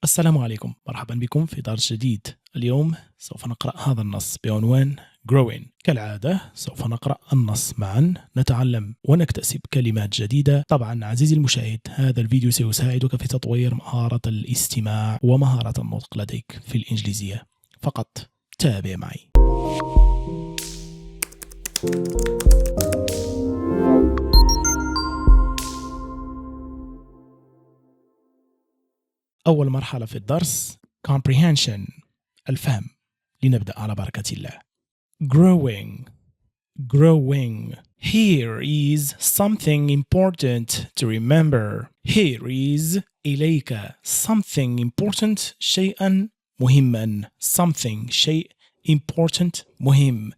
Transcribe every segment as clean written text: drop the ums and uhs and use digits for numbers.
السلام عليكم، مرحبا بكم في درس جديد. اليوم سوف نقرأ هذا النص بعنوان growing. كالعادة سوف نقرأ النص معا، نتعلم ونكتسب كلمات جديدة. طبعا عزيزي المشاهد، هذا الفيديو سيساعدك في تطوير مهارة الاستماع ومهارة النطق لديك في الانجليزية. فقط تابع معي. أول مرحلة في الدرس comprehension، الفهم. لنبدأ على بركة الله. growing. Here is something important to remember. Here is إليك something important، شيئا مهما. something شيء important مهم.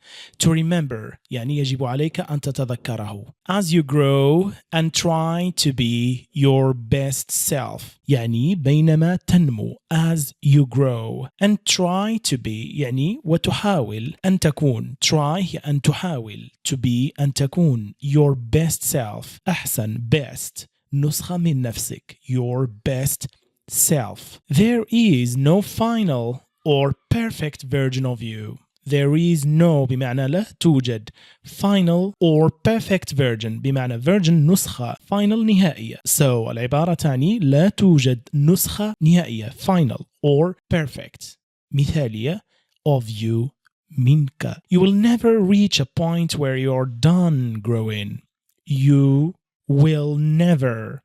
To remember يعني يجب عليك أن تتذكره. As you grow and try to be your best self، يعني بينما تنمو. As you grow and try to be يعني وتحاول أن تكون. try أن تحاول. to be أن تكون. your best self أحسن. best نسخة من نفسك. your best self. There is no final or perfect version of you. There is no بمعنى لا توجد. final or perfect version بمعنى version نسخة. final نهائية. So العبارة تعني لا توجد نسخة نهائية final or perfect مثالية of you منك. You will never reach a point where you're done growing. You will never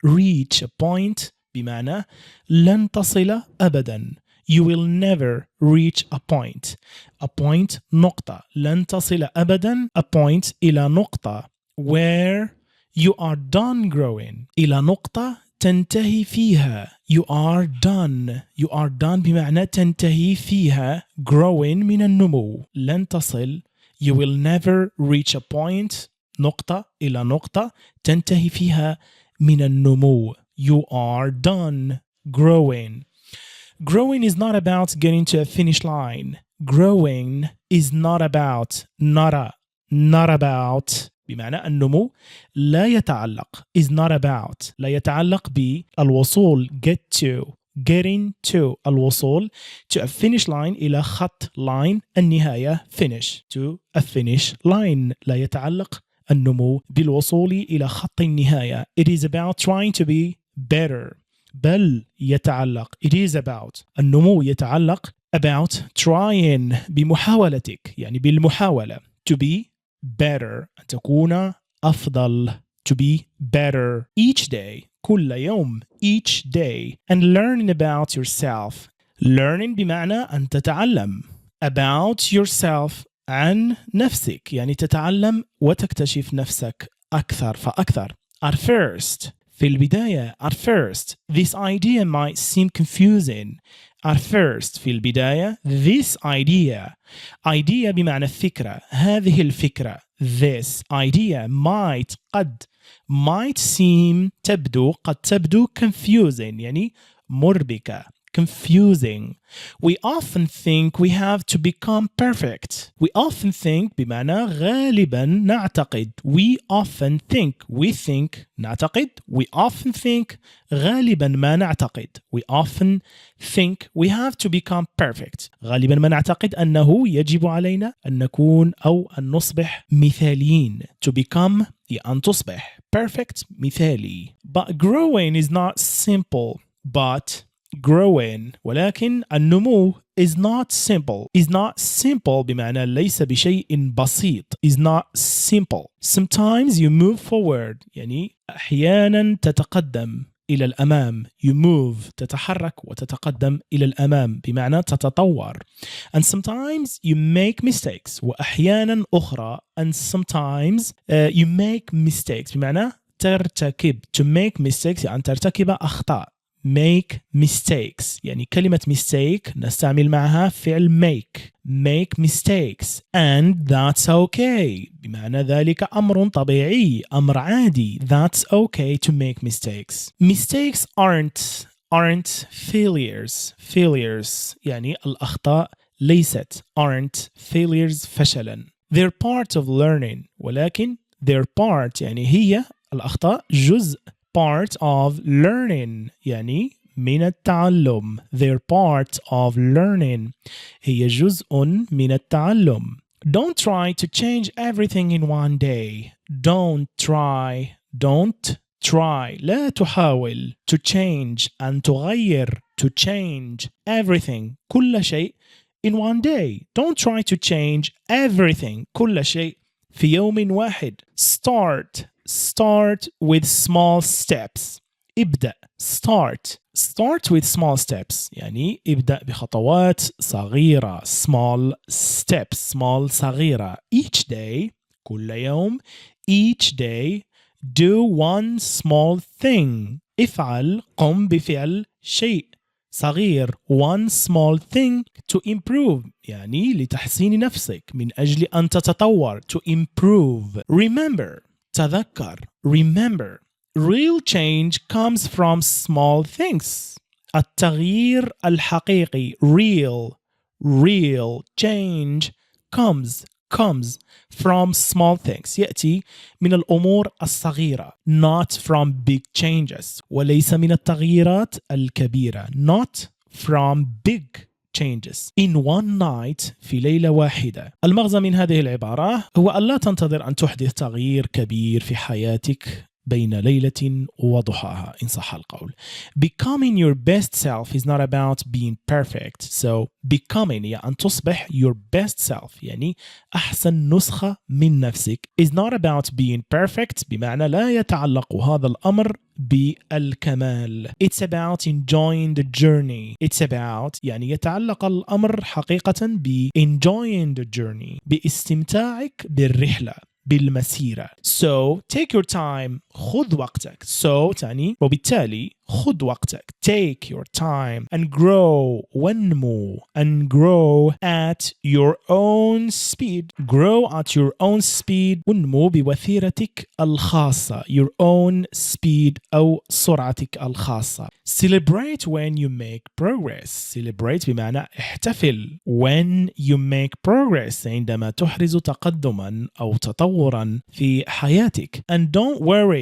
reach a point بمعنى لن تصل أبدا. You will never reach a point. A point نقطة. لن تصل أبدا a point إلى نقطة where you are done growing. إلى نقطة تنتهي فيها. You are done بمعنى تنتهي فيها growing من النمو. لن تصل. You will never reach a point نقطة إلى نقطة تنتهي فيها من النمو. You are done growing. Growing is not about getting to a finish line. Growing is not about بمعنى النمو لا يتعلق is not about لا يتعلق بالوصول getting to الوصول to a finish line إلى خط line النهاية finish to a finish line. لا يتعلق النمو بالوصول إلى خط النهاية. It is about trying to be better. بل يتعلق it is about النمو يتعلق about trying بمحاولتك يعني بالمحاولة to be better أن تكون أفضل. to be better each day كل يوم each day and learning about yourself. learning بمعنى أن تتعلم about yourself عن نفسك يعني تتعلم وتكتشف نفسك أكثر فأكثر. At first في البداية at first this idea might seem confusing. At first في البداية this idea بمعنى الفكرة. هذه الفكرة this idea might seem قد تبدو confusing يعني مربكة. confusing. We often think we have to become perfect. We often think بمعنى غالبا نعتقد. We نعتقد. We often think غالبا ما نعتقد. We often think we have to become perfect. غالبا ما نعتقد أنه يجب علينا أن نكون أو أن نصبح مثاليين. To become أن تصبح perfect مثالي. But growing is not simple. ولكن النمو is not simple بمعنى ليس بشيء بسيط. is not simple. Sometimes you move forward يعني أحيانا تتقدم إلى الأمام. you move تتحرك وتتقدم إلى الأمام بمعنى تتطور. and sometimes you make mistakes وأحيانا أخرى and sometimes you make mistakes بمعنى ترتكب. to make mistakes يعني ترتكب أخطاء. make mistakes يعني كلمة mistake نستعمل معها فعل make mistakes and that's okay بمعنى ذلك أمر طبيعي أمر عادي. that's okay to make mistakes. mistakes aren't failures يعني الأخطاء ليست aren't failures فشلا. they're part of learning ولكن they're part يعني هي الأخطاء جزء part of learning يعني من التعلم. They're part of learning. هي جزء من التعلم. Don't try to change everything in one day. Don't try. لا تحاول to change أن تغير to change everything كل شيء in one day. Don't try to change everything كل شيء في يوم واحد. Start with small steps. ابدأ. Start with small steps يعني ابدأ بخطوات صغيرة. Small steps. small صغيرة. Each day كل يوم. Each day do one small thing. قم بفعل شيء صغير. One small thing to improve يعني لتحسين نفسك من أجل أن تتطور. To improve. Remember تذكر. Remember real change comes from small things. التغيير الحقيقي real change comes from small things يأتي من الأمور الصغيرة. Not from big changes وليس من التغييرات الكبيرة. Not from big changes. In one night في ليلة واحدة. المغزى من هذه العبارة هو ألا تنتظر أن تحدث تغيير كبير في حياتك بين ليلة وضحاها إن صح القول. Becoming your best self is not about being perfect. So becoming يعني أن تصبح your best self يعني أحسن نسخة من نفسك is not about being perfect بمعنى لا يتعلق هذا الأمر بالكمال. It's about enjoying the journey. It's about يعني يتعلق الأمر حقيقة ب enjoying the journey باستمتاعك بالرحلة بالمسيرة. So take your time. خذ وقتك. So تعني وبالتالي خذ وقتك. Take your time and grow وانمو and grow at your own speed. Grow at your own speed. وانمو بوتيرتك الخاصة. Your own speed أو سرعتك الخاصة. Celebrate when you make progress. Celebrate بمعنى احتفل. When you make progress عندما تحرز تقدما أو تطورا في حياتك. And don't worry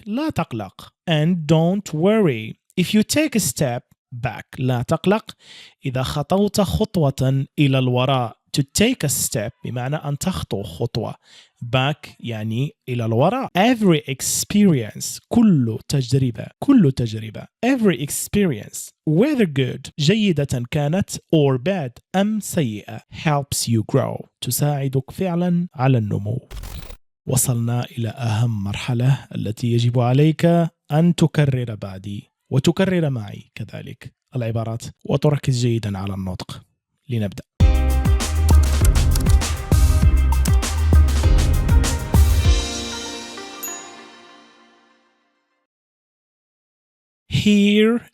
لا تقلق. And don't worry if you take a step back. لا تقلق إذا خطوت خطوة إلى الوراء. To take a step بمعنى أن تخطو خطوة. Back يعني إلى الوراء. Every experience كل تجربة. Every experience whether good جيدة كانت or bad أم سيئة helps you grow تساعدك فعلا على النمو. وصلنا إلى أهم مرحلة التي يجب عليك أن تكرر بعدي وتكرر معي كذلك العبارات وتركز جيدا على النطق. لنبدأ. Here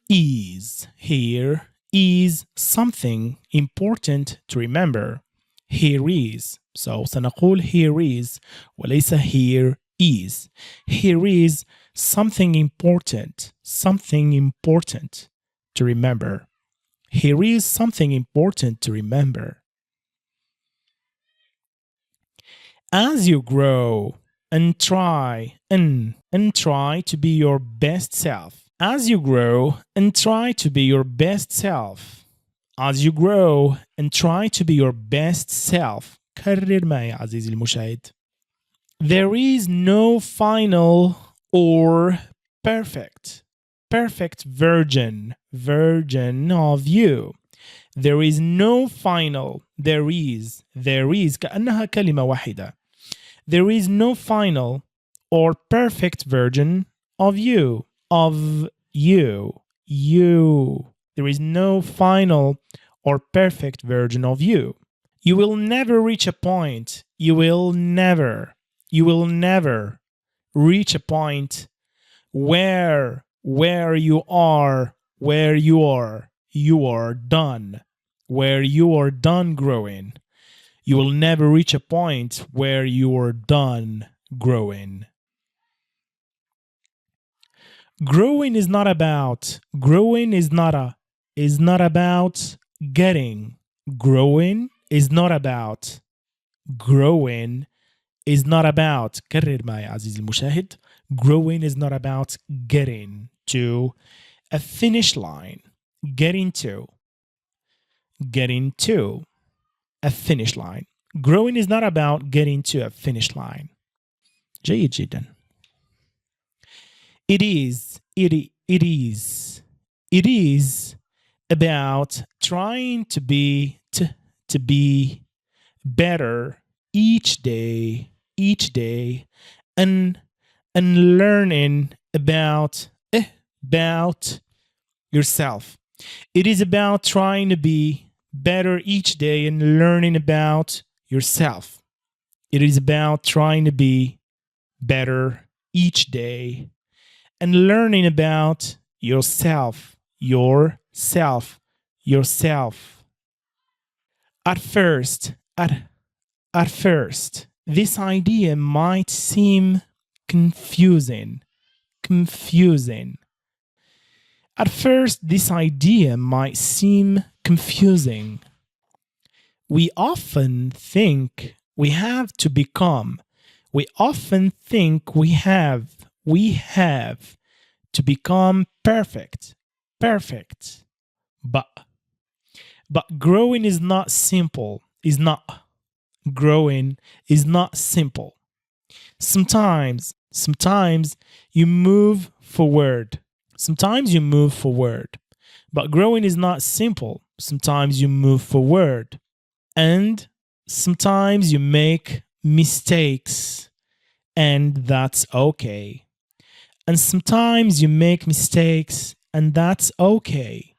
is something important to remember. Here is. So سنقول here is وليس here is. Here is something important to remember. Here is something important to remember. As you grow and try to be your best self. As you grow and try to be your best self. As you grow and try to be your best self. كرر معي عزيزي المشاهد. There is no final or perfect version of you. There is no final. There is كأنها كلمة واحدة. There is no final or perfect version of you. There is no final or perfect version of you. You will never reach a point. You will never reach a point where you are done. Where you are done growing. You will never reach a point where you are done growing. Growing is not about getting. Growing is not about كرر معي عزيزي المشاهد. Growing is not about getting to a finish line. Getting to a finish line. Growing is not about getting to a finish line. جيد جدا. It is about trying to be better each day and learning about yourself. It is about trying to be better each day and learning about yourself. It is about trying to be better each day and learning about yourself. At first, this idea might seem confusing. At first, this idea might seem confusing. We often think we have to become. We often think we have to become perfect. But growing is not simple. Growing is not simple. Sometimes you move forward. But growing is not simple. Sometimes you move forward. And sometimes you make mistakes. And that's okay. And sometimes you make mistakes. And that's okay.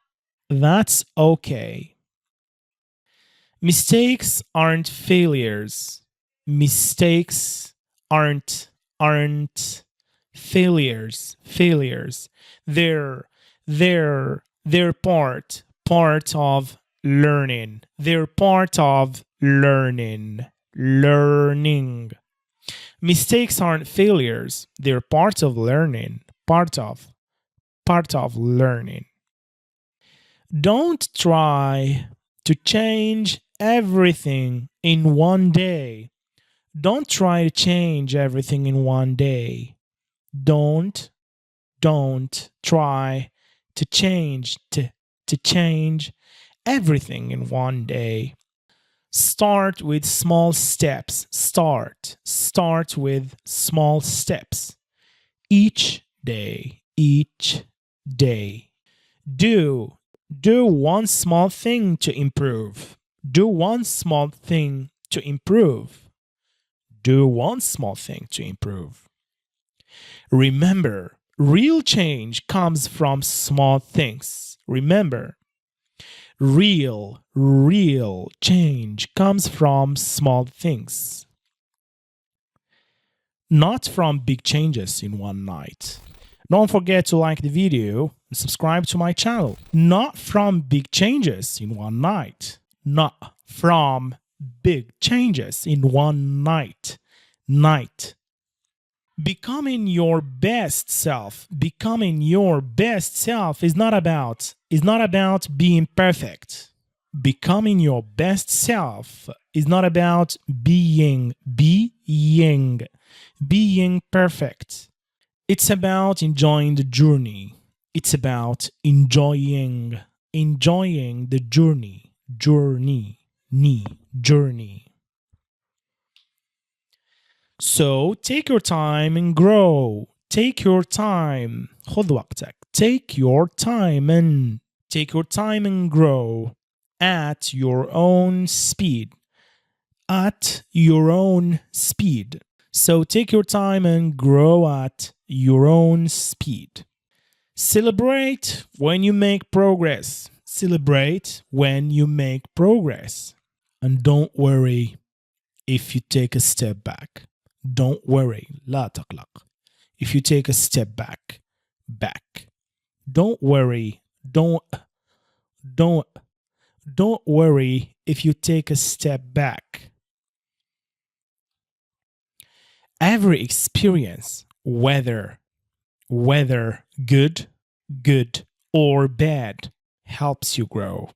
Mistakes aren't failures. Mistakes aren't failures. They're part of learning. They're part of learning. Mistakes aren't failures. They're part of learning. Part of learning. Don't try to change everything in one day. Don't try to change everything in one day. Don't try to change everything in one day. Start with small steps. Start with small steps. Each day. Do one small thing to improve. Do one small thing to improve. Remember, real change comes from small things. Remember, real change comes from small things. Not from big changes in one night. Don't forget to like the video and subscribe to my channel. Not from big changes in one night. Not from big changes in one night. Becoming your best self. Becoming your best self is not about being perfect. Becoming your best self is not about being perfect. It's about enjoying the journey. It's about enjoying the journey. So take your time and grow. Take your time. خذ وقتك. Take your time and grow at your own speed. So take your time and grow at your own speed. Celebrate when you make progress. And don't worry if you take a step back. Don't worry. لا تقلق. If you take a step back. Don't worry. Don't worry if you take a step back. Every experience, whether good or bad, helps you grow.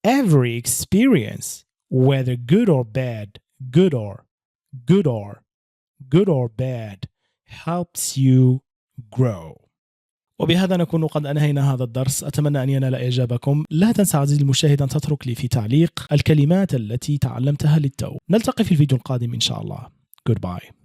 Every experience, whether good or bad, good or bad, helps you grow. وبهذا نكون قد أنهينا هذا الدرس. أتمنى أن ينال إعجابكم. لا تنسى عزيزي المشاهد أن تترك لي في تعليق الكلمات التي تعلمتها للتو. نلتقي في الفيديو القادم إن شاء الله. Goodbye.